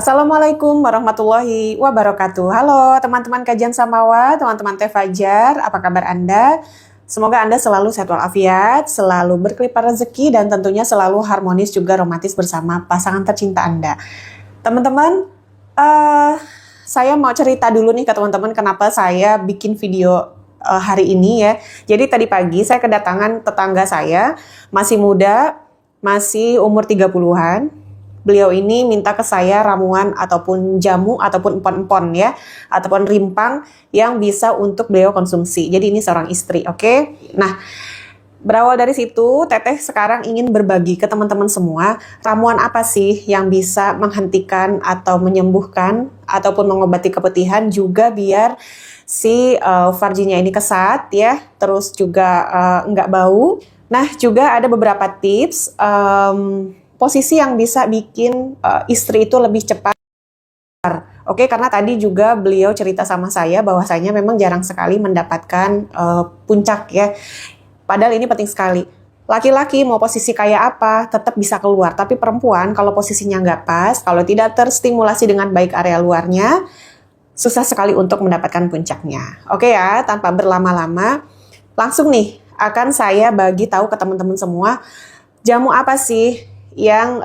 Assalamualaikum warahmatullahi wabarakatuh. Halo teman-teman kajian Samawa, teman-teman Teh Fajar, apa kabar Anda? Semoga Anda selalu sehat walafiat, selalu berkelimpah rezeki, dan tentunya selalu harmonis juga romantis bersama pasangan tercinta Anda. Teman-teman, saya mau cerita dulu nih ke teman-teman kenapa saya bikin video hari ini ya. Jadi tadi pagi saya kedatangan tetangga saya, masih muda, masih umur 30-an. Beliau ini minta ke saya ramuan ataupun jamu ataupun empon-empon ya, ataupun rimpang yang bisa untuk beliau konsumsi. Jadi ini seorang istri, oke? Nah, berawal dari situ, Teteh sekarang ingin berbagi ke teman-teman semua, ramuan apa sih yang bisa menghentikan atau menyembuhkan ataupun mengobati keputihan juga biar si Farjinya ini kesat ya, terus juga nggak bau. Nah, juga ada beberapa tips posisi yang bisa bikin istri itu lebih cepat. Oke, karena tadi juga beliau cerita sama saya bahwasanya memang jarang sekali mendapatkan puncak ya. Padahal ini penting sekali. Laki-laki mau posisi kayak apa tetap bisa keluar, tapi perempuan kalau posisinya nggak pas, kalau tidak terstimulasi dengan baik area luarnya, susah sekali untuk mendapatkan puncaknya. Oke ya, tanpa berlama-lama, langsung nih akan saya bagi tahu ke teman-teman semua jamu apa sih yang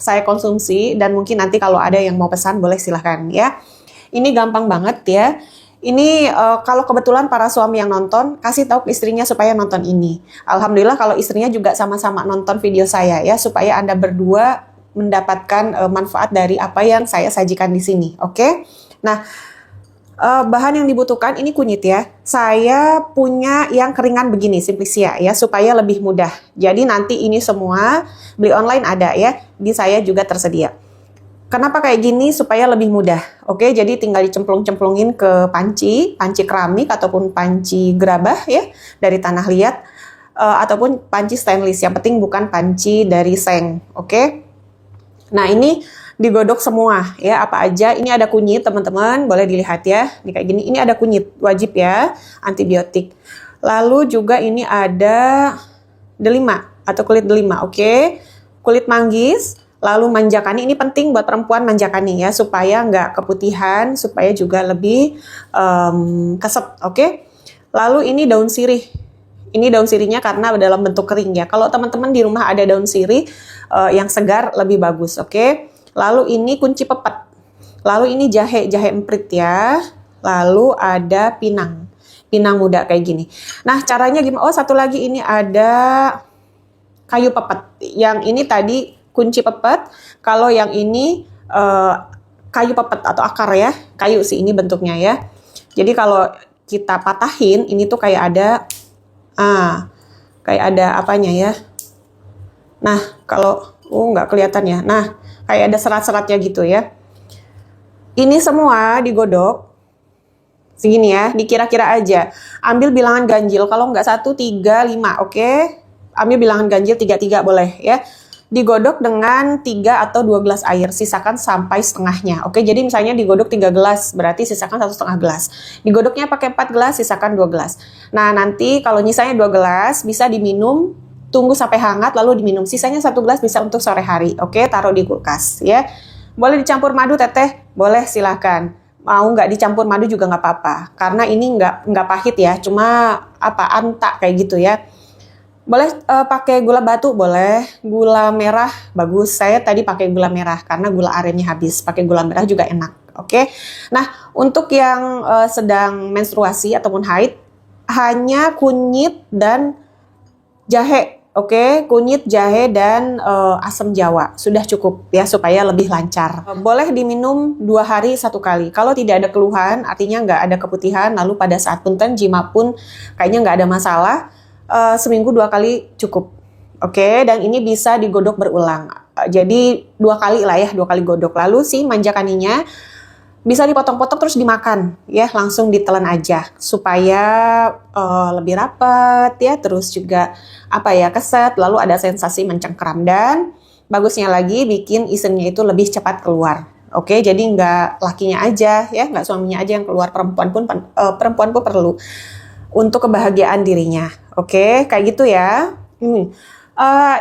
saya konsumsi, dan mungkin nanti kalau ada yang mau pesan boleh silahkan ya. Ini gampang banget ya. Ini kalau kebetulan para suami yang nonton, kasih tahu ke istrinya supaya nonton ini. Alhamdulillah kalau istrinya juga sama-sama nonton video saya ya, supaya Anda berdua mendapatkan manfaat dari apa yang saya sajikan di sini. Oke? Nah, bahan yang dibutuhkan ini kunyit ya. Saya punya yang keringan begini, Simplicia ya, supaya lebih mudah. Jadi nanti ini semua beli online ada ya, di saya juga tersedia. Kenapa kayak gini? Supaya lebih mudah. Oke, jadi tinggal dicemplung-cemplungin ke panci keramik ataupun panci gerabah ya, dari tanah liat, ataupun panci stainless. Yang penting bukan panci dari seng. Oke. Nah, ini digodok semua ya, apa aja. Ini ada kunyit teman-teman, boleh dilihat ya. Ini kayak gini, ini ada kunyit, wajib ya, antibiotik. Lalu juga ini ada delima atau kulit delima, oke. Kulit manggis, lalu manjakani, ini penting buat perempuan manjakani ya, supaya nggak keputihan, supaya juga lebih kesep, oke. Lalu ini daun sirih. Ini daun sirihnya karena dalam bentuk kering ya. Kalau teman-teman di rumah ada daun sirih yang segar lebih bagus, oke. Lalu ini kunci pepet. Lalu ini jahe emprit ya. Lalu ada pinang muda kayak gini. Nah, caranya gimana? Oh, satu lagi ini ada kayu pepet. Yang ini tadi kunci pepet. Kalau yang ini kayu pepet atau akar ya. Kayu sih ini bentuknya ya. Jadi kalau kita patahin, ini tuh kayak ada apanya ya. Nah, kalau nggak kelihatan ya. Nah, kayak ada serat-seratnya gitu ya. Ini semua digodok segini ya, dikira-kira aja. Ambil bilangan ganjil, kalau nggak 1, 3, 5, oke? Ambil bilangan ganjil 3 boleh ya. Digodok dengan 3 atau 2 gelas air, sisakan sampai setengahnya. Oke, jadi misalnya digodok 3 gelas, berarti sisakan 1,5 gelas. Digodoknya pakai 4 gelas, sisakan 2 gelas. Nah, nanti kalau nyisanya 2 gelas, bisa diminum, tunggu sampai hangat lalu diminum. Sisanya 1 gelas bisa untuk sore hari. Oke, taruh di kulkas ya. Boleh dicampur madu Teteh? Boleh, silahkan. Mau nggak dicampur madu juga nggak apa-apa. Karena ini nggak pahit ya, cuma anta kayak gitu ya. Boleh pakai gula batu, boleh. Gula merah bagus. Saya tadi pakai gula merah karena gula arennya habis. Pakai gula merah juga enak. Oke. Nah, untuk yang sedang menstruasi ataupun haid, hanya kunyit dan jahe. Oke, kunyit, jahe, dan asam jawa. Sudah cukup ya, supaya lebih lancar. Boleh diminum 2 hari 1 kali. Kalau tidak ada keluhan, artinya nggak ada keputihan, lalu pada saat punten, jima pun kayaknya nggak ada masalah, seminggu 2 kali cukup. Oke, dan ini bisa digodok berulang. Jadi 2 kali lah ya, 2 kali godok. Lalu si manjakaninya bisa dipotong-potong terus dimakan ya, langsung ditelan aja supaya lebih rapat ya, terus juga keset, lalu ada sensasi mencengkeram, dan bagusnya lagi bikin isennya itu lebih cepat keluar. Oke, jadi nggak lakinya aja ya, nggak suaminya aja yang keluar, perempuan pun perlu untuk kebahagiaan dirinya. Oke, kayak gitu ya.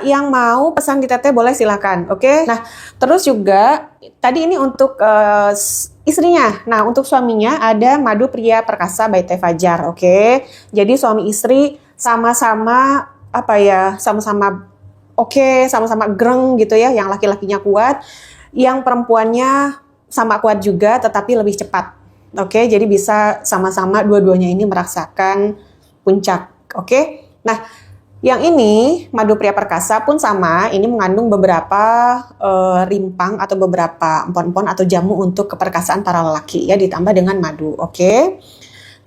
Yang mau pesan di Teteh boleh silakan, oke? Nah, terus juga tadi ini untuk istrinya. Nah, untuk suaminya ada Madu Pria Perkasa by Teh Fajar, oke? Jadi suami istri sama-sama apa ya? Sama-sama oke, sama-sama greng gitu ya. Yang laki-lakinya kuat, yang perempuannya sama kuat juga, tetapi lebih cepat. Oke, jadi bisa sama-sama dua-duanya ini merasakan puncak, oke? Nah, yang ini, Madu Pria Perkasa pun sama, ini mengandung beberapa rimpang atau beberapa empon-empon atau jamu untuk keperkasaan para lelaki ya, ditambah dengan madu, oke?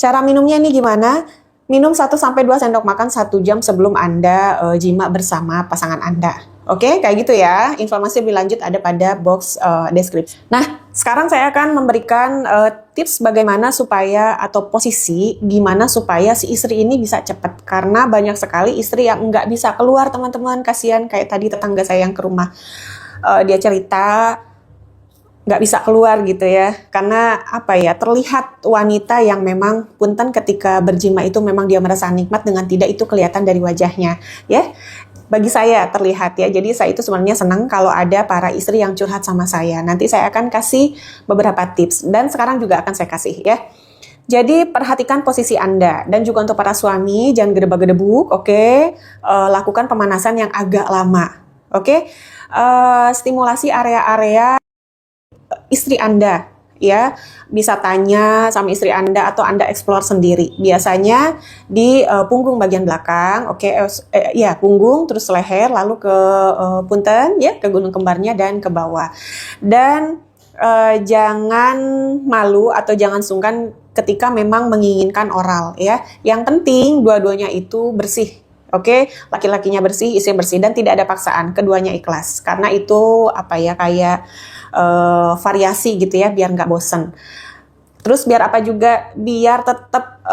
Cara minumnya ini gimana? Minum 1-2 sendok makan 1 jam sebelum Anda jima bersama pasangan Anda. Oke, kayak gitu ya. Informasi lebih lanjut ada pada box deskripsi. Nah, sekarang saya akan memberikan tips bagaimana supaya atau posisi gimana supaya si istri ini bisa cepat. Karena banyak sekali istri yang nggak bisa keluar, teman-teman. Kasihan kayak tadi tetangga saya yang ke rumah. Dia cerita nggak bisa keluar gitu ya. Karena apa ya, terlihat wanita yang memang punten ketika berjima itu memang dia merasa nikmat dengan tidak itu kelihatan dari wajahnya. Ya. Bagi saya terlihat ya, jadi saya itu sebenarnya senang kalau ada para istri yang curhat sama saya. Nanti saya akan kasih beberapa tips dan sekarang juga akan saya kasih ya. Jadi perhatikan posisi Anda dan juga untuk para suami jangan gedebak-gedebuk, oke? Lakukan pemanasan yang agak lama, oke? Stimulasi area-area istri Anda. Ya, bisa tanya sama istri Anda atau Anda explore sendiri. Biasanya di punggung bagian belakang, oke, ya punggung, terus leher, lalu ke punten, ya ke gunung kembarnya dan ke bawah. Dan jangan malu atau jangan sungkan ketika memang menginginkan oral, ya. Yang penting dua-duanya itu bersih. Oke, laki-lakinya bersih, istri bersih dan tidak ada paksaan, keduanya ikhlas. Karena itu apa ya kayak variasi gitu ya, biar nggak bosen. Terus biar apa juga, biar tetap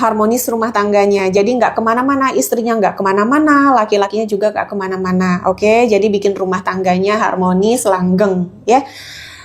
harmonis rumah tangganya. Jadi nggak kemana-mana, istrinya nggak kemana-mana, laki-lakinya juga nggak kemana-mana. Oke, jadi bikin rumah tangganya harmonis, langgeng ya.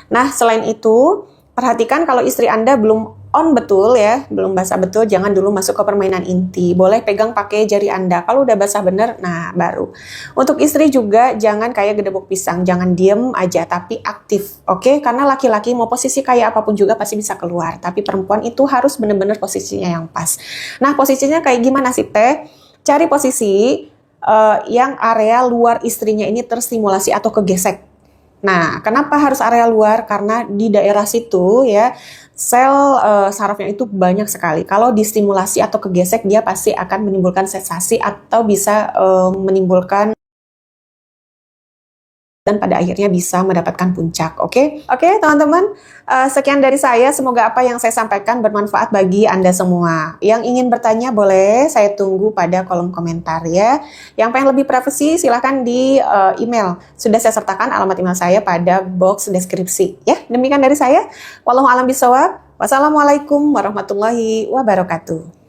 Nah, selain itu, perhatikan kalau istri Anda belum on betul ya, belum basah betul, jangan dulu masuk ke permainan inti. Boleh pegang pakai jari Anda. Kalau udah basah bener, nah baru. Untuk istri juga jangan kayak gedebok pisang, jangan diem aja, tapi aktif. Oke? Karena laki-laki mau posisi kayak apapun juga pasti bisa keluar. Tapi perempuan itu harus bener-bener posisinya yang pas. Nah, posisinya kayak gimana sih Teh? Cari posisi yang area luar istrinya ini terstimulasi atau kegesek. Nah, kenapa harus area luar? Karena di daerah situ ya, sel sarafnya itu banyak sekali. Kalau distimulasi atau kegesek, dia pasti akan menimbulkan sensasi atau bisa menimbulkan dan pada akhirnya bisa mendapatkan puncak, oke? Oke, teman-teman, sekian dari saya. Semoga apa yang saya sampaikan bermanfaat bagi Anda semua. Yang ingin bertanya boleh, saya tunggu pada kolom komentar ya. Yang pengen lebih privasi, silahkan di email. Sudah saya sertakan alamat email saya pada box deskripsi. Ya, demikian dari saya. Wallahu a'lam bishawab. Wassalamualaikum warahmatullahi wabarakatuh.